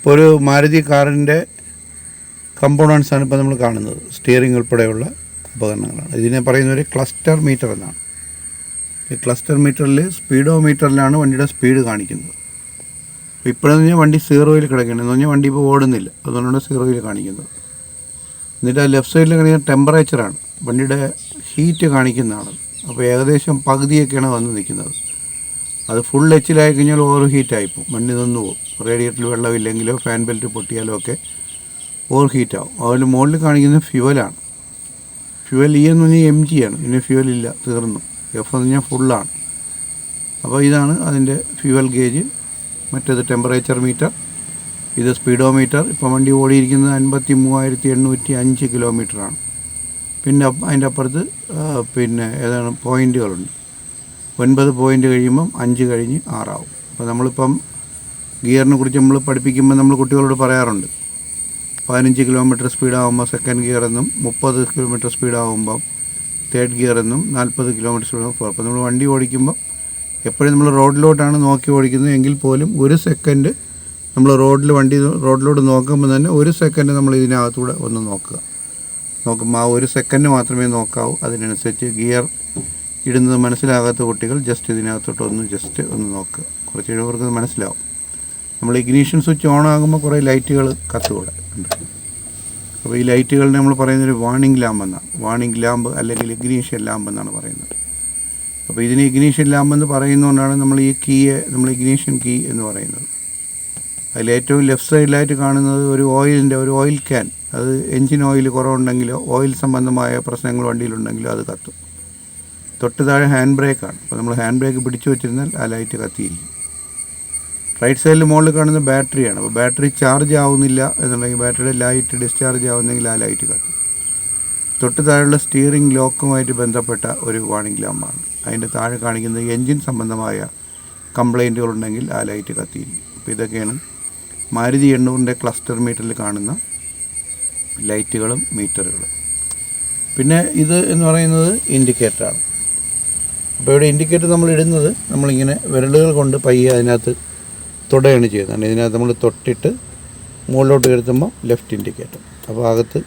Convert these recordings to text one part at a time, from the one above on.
ഇപ്പോൾ ഒരു മാരുതി കാറിൻ്റെ കമ്പോണൻസാണ് ഇപ്പോൾ നമ്മൾ കാണുന്നത്. സ്റ്റിയറിംഗ് ഉൾപ്പെടെയുള്ള ഉപകരണങ്ങളാണ്. ഇതിനെ പറയുന്നൊരു ക്ലസ്റ്റർ മീറ്റർ എന്നാണ്. ഈ ക്ലസ്റ്റർ മീറ്ററിൽ സ്പീഡോമീറ്ററിലാണ് വണ്ടിയുടെ സ്പീഡ് കാണിക്കുന്നത്. അപ്പോൾ ഇപ്പോഴെന്ന് പറഞ്ഞാൽ വണ്ടി സീറോയിൽ കിടക്കുകയാണ്. എന്ന് പറഞ്ഞാൽ വണ്ടി ഇപ്പോൾ ഓടുന്നില്ല, അതുകൊണ്ടാണ് സീറോയിൽ കാണിക്കുന്നത്. എന്നിട്ട് ആ ലെഫ്റ്റ് സൈഡിൽ കാണിക്കുന്ന ടെമ്പറേച്ചറാണ്, വണ്ടിയുടെ ഹീറ്റ് കാണിക്കുന്നതാണ്. അപ്പോൾ ഏകദേശം പകുതിയൊക്കെയാണ് വന്ന് നിൽക്കുന്നത്. അത് ഫുൾ എച്ചിലായി കഴിഞ്ഞാൽ ഓവർ ഹീറ്റായിപ്പോവും, വണ്ടി നിന്ന് പോകും. റേഡിയേറ്ററിൽ വെള്ളമില്ലെങ്കിലോ ഫാൻ ബെൽറ്റ് പൊട്ടിയാലോ ഒക്കെ ഓവർ ഹീറ്റാവും. അതിൽ മുകളിൽ കാണിക്കുന്നത് ഫ്യുവലാണ്. ഫ്യുവൽ എന്ന് പറഞ്ഞാൽ MG ആണ്, പിന്നെ ഫ്യുവലില്ല, തീർന്നു. F എന്ന് പറഞ്ഞാൽ ഫുള്ളാണ്. അപ്പോൾ ഇതാണ് അതിൻ്റെ ഫ്യുവൽ ഗേജ്. മറ്റേത് ടെമ്പറേച്ചർ മീറ്റർ, ഇത് സ്പീഡോമീറ്റർ. ഇപ്പോൾ വണ്ടി ഓടിയിരിക്കുന്നത് 53,805 കിലോമീറ്ററാണ്. പിന്നെ അതിൻ്റെ അപ്പുറത്ത് പിന്നെ ഏതാണ് പോയിൻറ്റുകളുണ്ട്. 9 പോയിൻ്റ് കഴിയുമ്പം 5 കഴിഞ്ഞ് 6 ആവും. അപ്പോൾ നമ്മളിപ്പം ഗിയറിനെ കുറിച്ച് നമ്മൾ പഠിപ്പിക്കുമ്പോൾ നമ്മൾ കുട്ടികളോട് പറയാറുണ്ട്, 15 കിലോമീറ്റർ സ്പീഡാകുമ്പോൾ സെക്കൻഡ് ഗിയർ എന്നും, 30 കിലോമീറ്റർ സ്പീഡാകുമ്പം തേർഡ് ഗിയർ എന്നും, 40 കിലോമീറ്റർ സ്പീഡാകുമ്പോൾ. അപ്പോൾ നമ്മൾ വണ്ടി ഓടിക്കുമ്പോൾ എപ്പോഴും നമ്മൾ റോഡിലോട്ടാണ് നോക്കി ഓടിക്കുന്നത് എങ്കിൽ പോലും 1 സെക്കൻഡ് നമ്മൾ റോഡിലോട്ട് നോക്കുമ്പോൾ തന്നെ 1 സെക്കൻഡ് നമ്മൾ ഇതിനകത്തൂടെ ഒന്ന് നോക്കുമ്പോൾ ആ 1 സെക്കൻഡ് മാത്രമേ നോക്കാവൂ. അതിനനുസരിച്ച് ഗിയർ ഇടുന്നത് മനസ്സിലാകാത്ത കുട്ടികൾ ജസ്റ്റ് ഇതിനകത്തോട്ട് ഒന്ന് നോക്കുക. കുറച്ച് കഴിയുമ്പോൾ മനസ്സിലാവും. നമ്മൾ ഇഗ്നീഷൻ സ്വിച്ച് ഓൺ ആകുമ്പോൾ കുറേ ലൈറ്റുകൾ കത്തുകൂടെ ഉണ്ട്. അപ്പോൾ ഈ ലൈറ്റുകളിനെ നമ്മൾ പറയുന്നൊരു വാർണിംഗ് ലാമ്പ് എന്നാണ്. വാർണിംഗ് ലാമ്പ് അല്ലെങ്കിൽ ഇഗ്നീഷൻ ലാമ്പ് എന്നാണ് പറയുന്നത്. അപ്പോൾ ഇതിന് ഇഗ്നീഷൻ ലാമ്പ് എന്ന് പറയുന്നതുകൊണ്ടാണ് നമ്മൾ ഈ കീയെ നമ്മൾ ഇഗ്നീഷൻ കീ എന്ന് പറയുന്നത്. അതിൽ ഏറ്റവും ലെഫ്റ്റ് സൈഡിലായിട്ട് കാണുന്നത് ഒരു ഓയിൽ ക്യാൻ. അത് എൻജിൻ ഓയിൽ കുറവുണ്ടെങ്കിലോ ഓയിൽ സംബന്ധമായ പ്രശ്നങ്ങൾ വണ്ടിയിലുണ്ടെങ്കിലോ അത് കത്തും. തൊട്ട് താഴെ ഹാൻഡ് ബ്രേക്കാണ്. അപ്പോൾ നമ്മൾ ഹാൻഡ് ബ്രേക്ക് പിടിച്ചു വെച്ചിരുന്നാൽ ആ ലൈറ്റ് കത്തിയിരിക്കും. റൈറ്റ് സൈഡിൽ മുകളിൽ കാണുന്ന ബാറ്ററിയാണ്. അപ്പോൾ ബാറ്ററി ചാർജ് ആവുന്നില്ല എന്നുണ്ടെങ്കിൽ, ബാറ്ററിയുടെ ലൈറ്റ് ഡിസ്ചാർജ് ആവുന്നെങ്കിൽ ആ ലൈറ്റ് കത്തും. തൊട്ട് താഴെയുള്ള സ്റ്റിയറിംഗ് ലോക്കുമായിട്ട് ബന്ധപ്പെട്ട ഒരു വാർണിംഗ് ലാമ്പാണ്. അതിൻ്റെ താഴെ കാണിക്കുന്നത് എൻജിൻ സംബന്ധമായ കംപ്ലൈൻറ്റുകളുണ്ടെങ്കിൽ ആ ലൈറ്റ് കത്തിയിരിക്കും. അപ്പോൾ ഇതൊക്കെയാണ് മാരുതി 800ൻ്റെ ക്ലസ്റ്റർ മീറ്ററിൽ കാണുന്ന ലൈറ്റുകളും മീറ്ററുകളും. പിന്നെ ഇത് എന്ന് പറയുന്നത് ഇൻഡിക്കേറ്ററാണ്. അപ്പോൾ ഇവിടെ ഇൻഡിക്കേറ്റർ നമ്മൾ ഇടുന്നത് നമ്മളിങ്ങനെ വിരലുകൾ കൊണ്ട് പയ്യെ അതിനകത്ത് തൊടുകയാണ് ചെയ്യുന്നത്. ഇതിനകത്ത് നമ്മൾ തൊട്ടിട്ട് മുകളിലോട്ട് കയറ്റുമ്പോൾ ലെഫ്റ്റ് ഇൻഡിക്കേറ്റർ. അപ്പോൾ അകത്ത്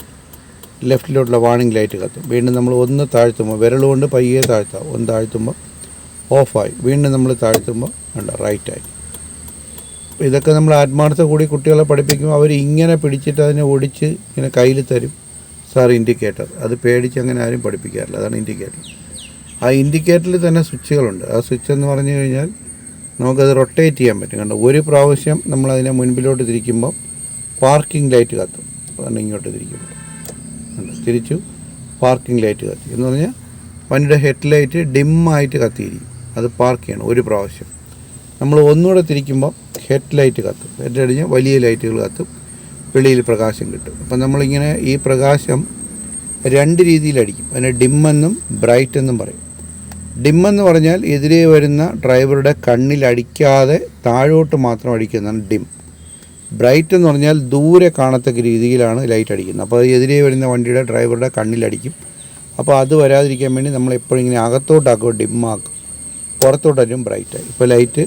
ലെഫ്റ്റിലോട്ടുള്ള വാർണിംഗ് ലൈറ്റ് കത്തും. വീണ്ടും നമ്മൾ ഒന്ന് താഴ്ത്തുമ്പോൾ വിരൽ കൊണ്ട് പയ്യെ താഴ്ത്താം. ഒന്ന് താഴ്ത്തുമ്പോൾ ഓഫായി. വീണ്ടും നമ്മൾ താഴ്ത്തുമ്പോൾ ഉണ്ട് റൈറ്റായി. അപ്പോൾ ഇതൊക്കെ നമ്മൾ ആത്മാർത്ഥ കൂടി കുട്ടികളെ പഠിപ്പിക്കുമ്പോൾ അവർ ഇങ്ങനെ പിടിച്ചിട്ട് അതിനെ ഒടിച്ച് ഇങ്ങനെ കയ്യിൽ തരും, സാർ ഇൻഡിക്കേറ്റർ. അത് പേടിച്ച് അങ്ങനെ ആരും പഠിപ്പിക്കാറില്ല. അതാണ് ഇൻഡിക്കേറ്റർ. ആ ഇൻഡിക്കേറ്ററിൽ തന്നെ സ്വിച്ചുകളുണ്ട്. ആ സ്വിച്ച് എന്ന് പറഞ്ഞു കഴിഞ്ഞാൽ നമുക്കത് റൊട്ടേറ്റ് ചെയ്യാൻ പറ്റും. കണ്ടോ, ഒരു പ്രാവശ്യം നമ്മളതിനെ മുൻപിലോട്ട് തിരിക്കുമ്പോൾ പാർക്കിംഗ് ലൈറ്റ് കത്തും. അതുകൊണ്ട് ഇങ്ങോട്ട് തിരിക്കുമ്പോൾ തിരിച്ചു പാർക്കിംഗ് ലൈറ്റ് കത്തി എന്ന് പറഞ്ഞാൽ വണ്ടിയുടെ ഹെഡ് ലൈറ്റ് ഡിമ്മായിട്ട് കത്തിയിരിക്കും. അത് പാർക്ക് ചെയ്യണം ഒരു പ്രാവശ്യം. നമ്മൾ ഒന്നുകൂടെ തിരിക്കുമ്പോൾ ഹെഡ് ലൈറ്റ് കത്തും. ഹെഡ് അടിഞ്ഞ് വലിയ ലൈറ്റുകൾ കത്തും, വെളിയിൽ പ്രകാശം കിട്ടും. അപ്പം നമ്മളിങ്ങനെ ഈ പ്രകാശം 2 രീതിയിലടിക്കും. അതിനെ ഡിമ്മെന്നും ബ്രൈറ്റ് എന്നും പറയും. ഡിമ്മെന്ന് പറഞ്ഞാൽ എതിരെ വരുന്ന ഡ്രൈവറുടെ കണ്ണിലടിക്കാതെ താഴോട്ട് മാത്രം അടിക്കുന്നതാണ് ഡിം. ബ്രൈറ്റ് എന്ന് പറഞ്ഞാൽ ദൂരെ കാണത്തക്ക രീതിയിലാണ് ലൈറ്റ് അടിക്കുന്നത്. അപ്പോൾ എതിരെ വരുന്ന വണ്ടിയുടെ ഡ്രൈവറുടെ കണ്ണിലടിക്കും. അപ്പോൾ അത് വരാതിരിക്കാൻ വേണ്ടി നമ്മൾ എപ്പോഴും ഇങ്ങനെ അകത്തോട്ടാക്കും, ഡിമ്മാക്കും. പുറത്തോട്ടാലും ബ്രൈറ്റായി. ഇപ്പോൾ ലൈറ്റ്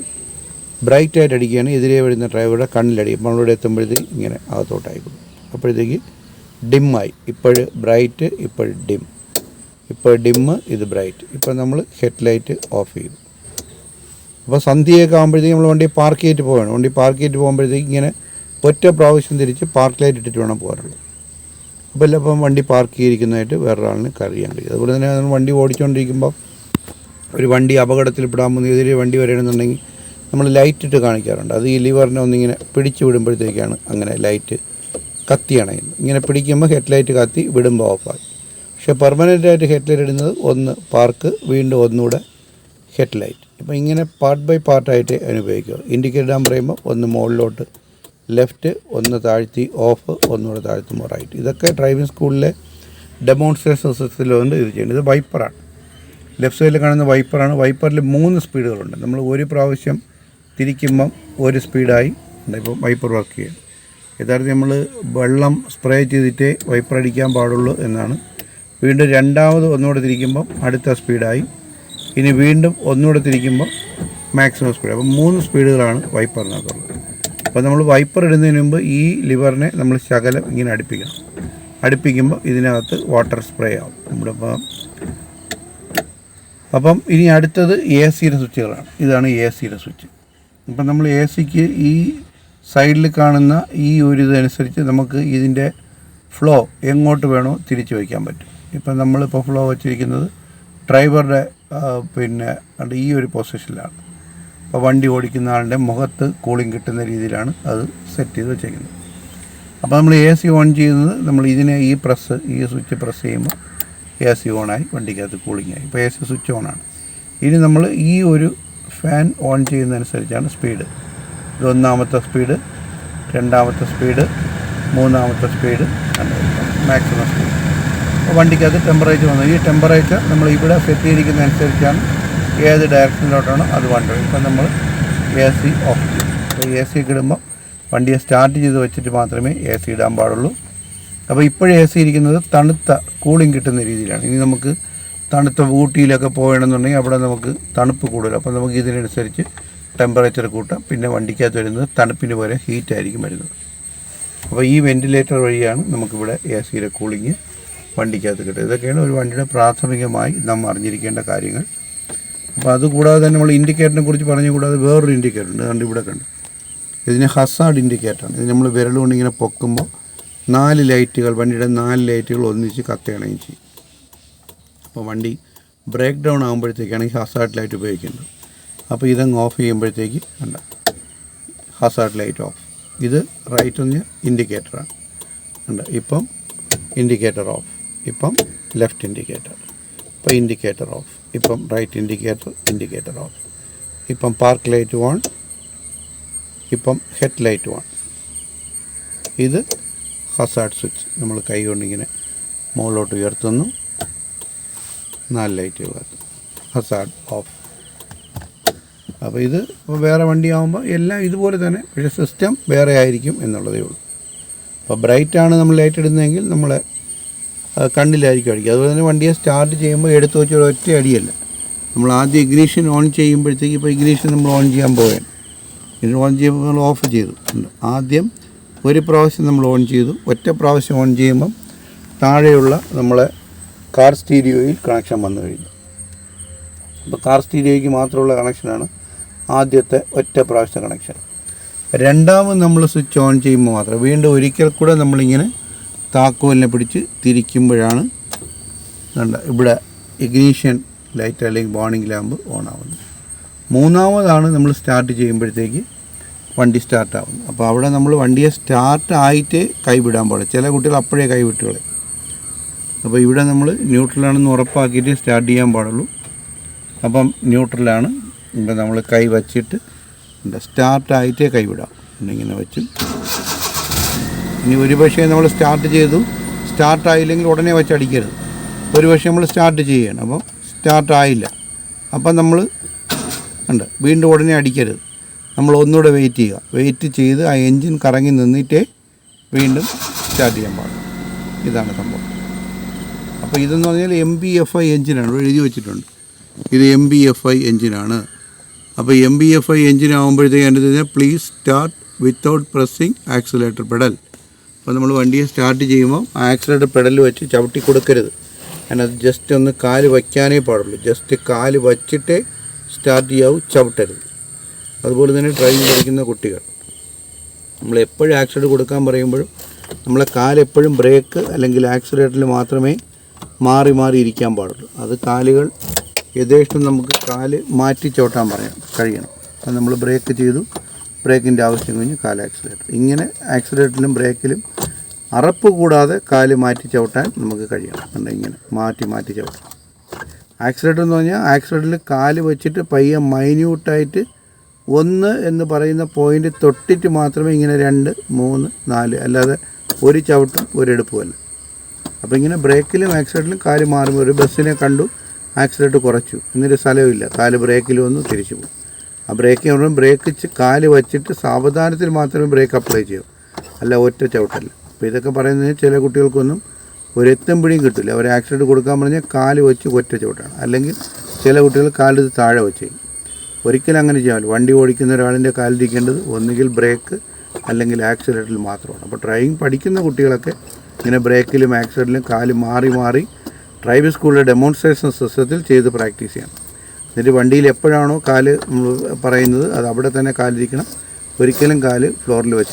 ബ്രൈറ്റായിട്ട് അടിക്കുകയാണ്, എതിരെ വരുന്ന ഡ്രൈവറുടെ കണ്ണിലടിക്കും. അപ്പോൾ നമ്മളിവിടെ എത്തുമ്പോഴത്തേക്ക് ഇങ്ങനെ അകത്തോട്ടായിക്കും. അപ്പോഴത്തേക്ക് ഡിമ്മായി. ഇപ്പോഴ് ബ്രൈറ്റ്, ഇപ്പോഴ് ഡിം, ഇപ്പോൾ ഡിമ്മ്, ഇത് ബ്രൈറ്റ്. ഇപ്പോൾ നമ്മൾ ഹെഡ് ലൈറ്റ് ഓഫ് ചെയ്തു. അപ്പോൾ സന്ധ്യയൊക്കെ ആകുമ്പോഴത്തേക്ക് നമ്മൾ വണ്ടി പാർക്ക് ചെയ്തിട്ട് പോവുകയാണ്. വണ്ടി പാർക്ക് ചെയ്തിട്ട് പോകുമ്പോഴത്തേക്ക് ഇങ്ങനെ ഒറ്റ പ്രാവശ്യം തിരിച്ച് പാർക്ക് ലൈറ്റ് ഇട്ടിട്ട് വേണം പോകാറുള്ളൂ. അപ്പോൾ എല്ലാം ഇപ്പം വണ്ടി പാർക്ക് ചെയ്തിരിക്കുന്നതായിട്ട് വേറൊരാളിന് അറിയാൻ കഴിയും. അതുപോലെ തന്നെ നമ്മൾ വണ്ടി ഓടിച്ചുകൊണ്ടിരിക്കുമ്പോൾ ഒരു വണ്ടി അപകടത്തിൽപ്പെടാൻ പോകുന്ന എതിരെ വണ്ടി വരണമെന്നുണ്ടെങ്കിൽ നമ്മൾ ലൈറ്റ് ഇട്ട് കാണിക്കാറുണ്ട്. അത് ഈ ലിവറിനെ ഒന്നിങ്ങനെ പിടിച്ച് വിടുമ്പോഴത്തേക്കാണ് അങ്ങനെ ലൈറ്റ് കത്തി അണയുന്നത്. ഇങ്ങനെ പിടിക്കുമ്പോൾ ഹെഡ് ലൈറ്റ് കത്തി, വിടുമ്പോൾ ഓഫായി. പക്ഷേ പെർമനൻ്റായിട്ട് ഹെഡ് ലൈറ്റ് ഇടുന്നത് ഒന്ന് പാർക്ക്, വീണ്ടും ഒന്നുകൂടെ ഹെഡ് ലൈറ്റ്. ഇപ്പോൾ ഇങ്ങനെ പാർട്ട് ബൈ പാർട്ടായിട്ട് അനുപയോഗിക്കുക. ഇൻഡിക്കേറ്റർ ഇടാൻ പറയുമ്പോൾ ഒന്ന് മുകളിലോട്ട് ലെഫ്റ്റ്, ഒന്ന് താഴ്ത്തി ഓഫ്, ഒന്നുകൂടെ താഴ്ത്തുമ്പോൾ റൈറ്റ്. ഇതൊക്കെ ഡ്രൈവിംഗ് സ്കൂളിലെ ഡെമോൺസ്ട്രേഷൻ സിസ്റ്റത്തിലുണ്ട് ഇത് ചെയ്യുന്നത്. ഇത് വൈപ്പറാണ്. ലെഫ്റ്റ് സൈഡിൽ കാണുന്ന വൈപ്പറാണ്. വൈപ്പറിൽ 3 സ്പീഡുകളുണ്ട്. നമ്മൾ ഒരു പ്രാവശ്യം തിരിക്കുമ്പം 1 സ്പീഡായി ഇപ്പം വൈപ്പർ വർക്ക് ചെയ്യും. യഥാർത്ഥത്തിൽ നമ്മൾ വെള്ളം സ്പ്രേ ചെയ്തിട്ടേ വൈപ്പർ അടിക്കാൻ പാടുള്ളൂ എന്നാണ്. വീണ്ടും രണ്ടാമത് ഒന്നുകൂടെ തിരിക്കുമ്പം അടുത്ത സ്പീഡായി. ഇനി വീണ്ടും ഒന്നുകൂടെ തിരിക്കുമ്പോൾ മാക്സിമം സ്പീഡ്. അപ്പം 3 സ്പീഡുകളാണ് വൈപ്പറിനകത്തുള്ളത്. അപ്പോൾ നമ്മൾ വൈപ്പർ ഇടുന്നതിന് മുമ്പ് ഈ ലിവറിനെ നമ്മൾ ശകലം ഇങ്ങനെ അടുപ്പിക്കണം. അടുപ്പിക്കുമ്പോൾ ഇതിനകത്ത് വാട്ടർ സ്പ്രേ ആവും നമ്മുടെ. അപ്പം ഇനി അടുത്തത് എ സിയുടെ സ്വിച്ചുകളാണ്. ഇതാണ് എ സിയുടെ സ്വിച്ച്. അപ്പം നമ്മൾ എ സിക്ക് ഈ സൈഡിൽ കാണുന്ന ഈ ഒരു ഇതനുസരിച്ച് നമുക്ക് ഇതിൻ്റെ ഫ്ലോ എങ്ങോട്ട് വേണോ തിരിച്ചു വയ്ക്കാൻ പറ്റും. ഇപ്പം നമ്മളിപ്പോൾ ഫ്ലോ വച്ചിരിക്കുന്നത് ഡ്രൈവറുടെ ഈ ഒരു പൊസിഷനിലാണ്. അപ്പോൾ വണ്ടി ഓടിക്കുന്ന ആളുടെ മുഖത്ത് കൂളിംഗ് കിട്ടുന്ന രീതിയിലാണ് അത് സെറ്റ് ചെയ്ത് വെച്ചേക്കുന്നത്. അപ്പോൾ നമ്മൾ എ സി ഓൺ ചെയ്യുന്നത് നമ്മൾ ഇതിനെ ഈ സ്വിച്ച് പ്രസ് ചെയ്യുമ്പോൾ എ സി ഓണായി, വണ്ടിക്കകത്ത് കൂളിംഗ് ആയി. ഇപ്പോൾ എ സി സ്വിച്ച് ഓണാണ്. ഇനി നമ്മൾ ഈ ഒരു ഫാൻ ഓൺ ചെയ്യുന്നതനുസരിച്ചാണ് സ്പീഡ്. ഇത് ഒന്നാമത്തെ സ്പീഡ്, രണ്ടാമത്തെ സ്പീഡ്, മൂന്നാമത്തെ സ്പീഡ്, മാക്സിമം സ്പീഡ്. അപ്പോൾ വണ്ടിക്കകത്ത് ടെമ്പറേച്ചർ വന്നു. ഈ ടെമ്പറേച്ചർ നമ്മൾ ഇവിടെ സെറ്റ് ചെയ്തിരിക്കുന്നതനുസരിച്ചാണ് ഏത് ഡയറക്ഷനിലോട്ടാണോ അത് വണ്ടി. ഇപ്പം നമ്മൾ എ സി ഓഫ് ചെയ്യും. അപ്പോൾ എ സി ഒക്കെ ഇടുമ്പോൾ വണ്ടിയെ സ്റ്റാർട്ട് ചെയ്ത് വെച്ചിട്ട് മാത്രമേ എ സി ഇടാൻ പാടുള്ളൂ. അപ്പോൾ ഇപ്പോഴും എ സി ഇരിക്കുന്നത് തണുത്ത കൂളിംഗ് കിട്ടുന്ന രീതിയിലാണ്. ഇനി നമുക്ക് തണുത്ത ഊട്ടിയിലൊക്കെ പോകണമെന്നുണ്ടെങ്കിൽ അവിടെ നമുക്ക് തണുപ്പ് കൂടുതൽ. അപ്പോൾ നമുക്ക് ഇതിനനുസരിച്ച് ടെമ്പറേച്ചർ കൂട്ടാം. പിന്നെ വണ്ടിക്കകത്ത് വരുന്നത് തണുപ്പിന് പോലെ ഹീറ്റായിരിക്കും വരുന്നത്. അപ്പോൾ ഈ വെൻറ്റിലേറ്റർ വഴിയാണ് നമുക്കിവിടെ എ സിയുടെ കൂളിംഗ് വണ്ടിക്കകത്ത് കിട്ടുക. ഇതൊക്കെയാണ് ഒരു വണ്ടിയുടെ പ്രാഥമികമായി നമ്മൾ അറിഞ്ഞിരിക്കേണ്ട കാര്യങ്ങൾ. അപ്പോൾ അതുകൂടാതെ തന്നെ നമ്മൾ ഇൻഡിക്കേറ്ററിനെ കുറിച്ച് പറഞ്ഞുകൂടാതെ വേറൊരു ഇൻഡിക്കേറ്റർ ഉണ്ട്. അതുകൊണ്ട് ഇവിടെ കണ്ടു, ഇതിന് ഹസാർഡ് ഇൻഡിക്കേറ്ററാണ്. ഇത് നമ്മൾ വിരലുകൊണ്ട് ഇങ്ങനെ പൊക്കുമ്പോൾ 4 ലൈറ്റുകൾ, വണ്ടിയുടെ 4 ലൈറ്റുകൾ ഒന്നിച്ച് കത്തുകയാണെങ്കിൽ ചെയ്യും. അപ്പോൾ വണ്ടി ബ്രേക്ക് ഡൗൺ ആകുമ്പോഴത്തേക്കാണ് ഈ ഹസാർഡ് ലൈറ്റ് ഉപയോഗിക്കേണ്ടത്. അപ്പോൾ ഇതങ്ങ് ഓഫ് ചെയ്യുമ്പോഴത്തേക്ക് കണ്ട ഹസാർഡ് ലൈറ്റ് ഓഫ്. ഇത് റൈറ്റ് ഒന്ന് ഇൻഡിക്കേറ്ററാണ്. ഉണ്ട്, ഇപ്പം ഇൻഡിക്കേറ്റർ ഓഫ്. ഇപ്പം ലെഫ്റ്റ് ഇൻഡിക്കേറ്റർ. ഇപ്പം ഇൻഡിക്കേറ്റർ ഓഫ്. ഇപ്പം റൈറ്റ് ഇൻഡിക്കേറ്റർ ഓഫ്. ഇപ്പം പാർക്ക് ലൈറ്റ് ഓൺ. ഇപ്പം ഹെഡ് ലൈറ്റ് ഓൺ. ഇത് ഹസാർഡ് സ്വിച്ച്. നമ്മൾ കൈ കൊണ്ടിങ്ങനെ മുകളിലോട്ട് ഉയർത്തുന്നു, 4 ലൈറ്റുകൾ കത്തും. Hazard of. അപ്പോൾ ഇത് വേറെ വണ്ടിയാകുമ്പോൾ എല്ലാം ഇതുപോലെ തന്നെ, പക്ഷേ സിസ്റ്റം വേറെ ആയിരിക്കും എന്നുള്ളതേ ഉള്ളൂ. അപ്പോൾ ബ്രൈറ്റാണ് നമ്മൾ ലൈറ്റ് ഇടുന്നതെങ്കിൽ നമ്മളെ കണ്ണിലായിരിക്കും അടിക്കുക. അതുപോലെ തന്നെ വണ്ടിയെ സ്റ്റാർട്ട് ചെയ്യുമ്പോൾ എടുത്ത് വെച്ച് ഒറ്റ അടിയല്ല. നമ്മൾ ആദ്യം ഇഗ്നീഷൻ ഓൺ ചെയ്യുമ്പോഴത്തേക്ക്, ഇപ്പോൾ ഇഗ്നീഷൻ നമ്മൾ ഓൺ ചെയ്യാൻ പോവുകയാണ്. ഇത് ഓൺ ചെയ്യുമ്പോൾ നമ്മൾ ഓഫ് ചെയ്തു. ആദ്യം ഒരു പ്രാവശ്യം നമ്മൾ ഓൺ ചെയ്തു. ഒറ്റ പ്രാവശ്യം ഓൺ ചെയ്യുമ്പം താഴെയുള്ള നമ്മളെ കാർ സ്റ്റീരിയോയിൽ കണക്ഷൻ വന്നു കഴിഞ്ഞു. അപ്പോൾ കാർ സ്റ്റീരിയോയ്ക്ക് മാത്രമുള്ള കണക്ഷനാണ് ആദ്യത്തെ ഒറ്റ പ്രാവശ്യത്തെ കണക്ഷൻ. രണ്ടാമത് നമ്മൾ സ്വിച്ച് ഓൺ ചെയ്യുമ്പോൾ മാത്രം വീണ്ടും ഒരിക്കൽ കൂടെ നമ്മളിങ്ങനെ താക്കോലിനെ പിടിച്ച് തിരിക്കുമ്പോഴാണ് ഇവിടെ ഇഗ്നീഷൻ ലൈറ്റ് അല്ലെങ്കിൽ വാർണിംഗ് ലാമ്പ് ഓൺ ആവുന്നത്. മൂന്നാമതാണ് നമ്മൾ സ്റ്റാർട്ട് ചെയ്യുമ്പോഴത്തേക്ക് വണ്ടി സ്റ്റാർട്ടാവുന്നത്. അപ്പോൾ അവിടെ നമ്മൾ വണ്ടിയെ സ്റ്റാർട്ടായിട്ടേ കൈവിടാൻ പാടില്ല. ചില കുട്ടികൾ അപ്പോഴേ കൈവിട്ടുകളെ. അപ്പോൾ ഇവിടെ നമ്മൾ ന്യൂട്രലാണെന്ന് ഉറപ്പാക്കിയിട്ട് സ്റ്റാർട്ട് ചെയ്യാൻ പാടുള്ളൂ. അപ്പം ന്യൂട്രലാണ്. ഇപ്പം നമ്മൾ കൈ വച്ചിട്ട് സ്റ്റാർട്ടായിട്ടേ കൈവിടാം. ഇങ്ങനെ വെച്ച് ഇനി ഒരു പക്ഷേ നമ്മൾ സ്റ്റാർട്ട് ചെയ്തു, സ്റ്റാർട്ടായില്ലെങ്കിൽ ഉടനെ വെച്ച് അടിക്കരുത്. ഒരു പക്ഷേ നമ്മൾ സ്റ്റാർട്ട് ചെയ്യണം, അപ്പം സ്റ്റാർട്ടായില്ല, അപ്പം നമ്മൾ വീണ്ടും ഉടനെ അടിക്കരുത്. നമ്മൾ ഒന്നുകൂടെ വെയിറ്റ് ചെയ്ത് ആ എൻജിൻ കറങ്ങി നിന്നിട്ടേ വീണ്ടും സ്റ്റാർട്ട് ചെയ്യാൻ പാടുള്ളൂ. ഇതാണ് സംഭവം. അപ്പോൾ ഇതെന്ന് പറഞ്ഞാൽ MBFI എൻജിനാണ്. ഇവിടെ എഴുതി വെച്ചിട്ടുണ്ട്, ഇത് MBFI എൻജിനാണ്. അപ്പോൾ MBFI എൻജിനാകുമ്പോഴത്തേക്ക് എൻ്റെ തന്നെ please start without pressing accelerator pedal. അപ്പോൾ നമ്മൾ വണ്ടിയെ സ്റ്റാർട്ട് ചെയ്യുമ്പോൾ ആക്സിലേറ്റർ പെഡൽ വെച്ച് ചവിട്ടി കൊടുക്കരുത്. അതിനകത്ത് ജസ്റ്റ് ഒന്ന് കാല് വയ്ക്കാനേ പാടുള്ളൂ. ജസ്റ്റ് കാല് വച്ചിട്ടേ സ്റ്റാർട്ട് ചെയ്യാവൂ, ചവിട്ടരുത്. അതുപോലെ തന്നെ ഡ്രൈവിംഗ് പഠിക്കുന്ന കുട്ടികൾ നമ്മൾ എപ്പോഴും ആക്സിലേറ്റർ കൊടുക്കാൻ പറയുമ്പോഴും നമ്മളെ കാലെപ്പോഴും ബ്രേക്ക് അല്ലെങ്കിൽ ആക്സിലേറ്ററിൽ മാത്രമേ മാറി ഇരിക്കാൻ പാടുള്ളൂ. അത് കാലുകൾ യഥേഷ്ടം നമുക്ക് കാല് മാറ്റി ചവിട്ടാൻ കഴിയണം. അത് നമ്മൾ ബ്രേക്ക് ചെയ്തു, ബ്രേക്കിൻ്റെ ആവശ്യം കഴിഞ്ഞ് കാല് ആക്സിലേറ്റർ. ഇങ്ങനെ ആക്സിലേറ്ററിലും ബ്രേക്കിലും അറപ്പ് കൂടാതെ കാല് മാറ്റി ചവിട്ടാൻ നമുക്ക് കഴിയണം. ഇങ്ങനെ മാറ്റി ചവിട്ടാം. ആക്സിലേറ്റർ എന്ന് പറഞ്ഞാൽ ആക്സിലേറ്ററിൽ കാല് വെച്ചിട്ട് പയ്യെ മൈന്യൂട്ടായിട്ട് 1 എന്ന് പറയുന്ന പോയിൻ്റ് തൊട്ടിട്ട് മാത്രമേ ഇങ്ങനെ 2, 3, 4 അല്ലാതെ ഒരു ചവിട്ടും ഒരെടുപ്പുമല്ല. അപ്പോൾ ഇങ്ങനെ ബ്രേക്കിലും ആക്സിലേറ്ററിലും കാല് മാറുമ്പോൾ ഒരു ബസ്സിനെ കണ്ടു, ആക്സിലേറ്റർ കുറച്ചു, എന്നൊരു സ്ഥലമില്ല, കാല് ബ്രേക്കിൽ വന്ന് തിരിച്ചു പോകും. ആ ബ്രേക്ക് കാല് വച്ചിട്ട് സാവധാനത്തിൽ മാത്രമേ ബ്രേക്ക് അപ്ലൈ ചെയ്യൂ, അല്ല ഒറ്റ ചവിട്ടല്ല. അപ്പോൾ ഇതൊക്കെ പറയുന്നത് ചില കുട്ടികൾക്കൊന്നും ഒരെത്തും പിടിയും കിട്ടില്ല. അവർ ആക്സിലേറ്റർ കൊടുക്കാൻ പറഞ്ഞാൽ കാല് വെച്ച് ഒറ്റ ചവിട്ടാണ്. അല്ലെങ്കിൽ ചില കുട്ടികൾ കാല് താഴെ വെച്ച് ചെയ്യും. ഒരിക്കലും അങ്ങനെ ചെയ്യാമല്ലോ. വണ്ടി ഓടിക്കുന്ന ഒരാളിൻ്റെ കാലിരിക്കേണ്ടത് ഒന്നുകിൽ ബ്രേക്ക് അല്ലെങ്കിൽ ആക്സിലേറ്ററിൽ മാത്രമാണ്. അപ്പോൾ ഡ്രൈവിംഗ് പഠിക്കുന്ന കുട്ടികളൊക്കെ ഇങ്ങനെ ബ്രേക്കിലും ആക്സിലേറ്ററിലും കാല് മാറി മാറി ഡ്രൈവിംഗ് സ്കൂളിലെ ഡെമോൺസ്ട്രേഷൻ സിസ്റ്റത്തിൽ ചെയ്ത് പ്രാക്ടീസ് ചെയ്യണം. എന്നിട്ട് വണ്ടിയിൽ എപ്പോഴാണോ കാല് നമ്മൾ പറയുന്നത് അത് അവിടെ തന്നെ കാലിരിക്കണം. ഒരിക്കലും കാല് ഫ്ലോറിൽ വെച്ച്